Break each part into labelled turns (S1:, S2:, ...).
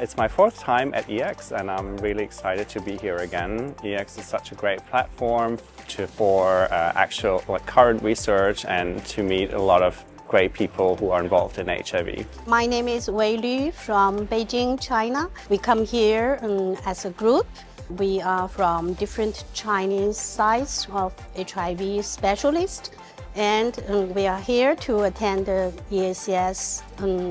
S1: It's my fourth time at EX and I'm really excited to be here again. EX is such a great platform for actual current research and to meet a lot of great people who are involved in HIV.
S2: My name is Wei Lu from Beijing, China. We come here as a group. We are from different Chinese sites of HIV specialists, and we are here to attend the EACS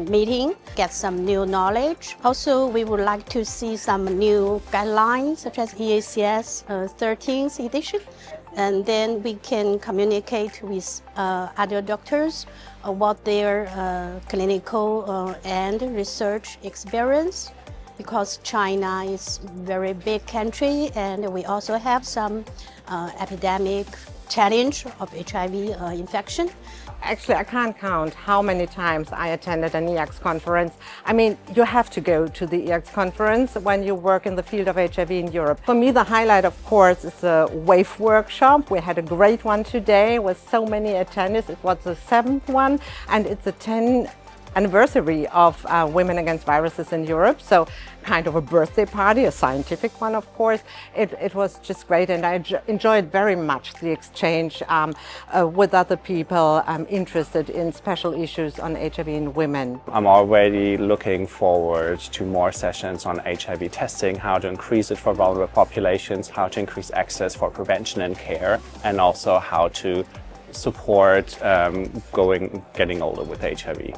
S2: meeting, get some new knowledge. Also, we would like to see some new guidelines, such as EACS 13th edition, and then we can communicate with other doctors about their clinical and research experience, because China is a very big country and we also have some epidemic challenge of HIV infection.
S3: Actually, I can't count how many times I attended an EX conference. I mean, you have to go to the EX conference when you work in the field of HIV in Europe. For me, the highlight, of course, is the WAVE workshop. We had a great one today with so many attendees. It was the 7th one, and it's the 10th anniversary of Women Against Viruses in Europe. So kind of a birthday party, a scientific one, of course. It was just great, and I enjoyed very much the exchange with other people interested in special issues on HIV in women.
S1: I'm already looking forward to more sessions on HIV testing, how to increase it for vulnerable populations, how to increase access for prevention and care, and also how to support getting older with HIV.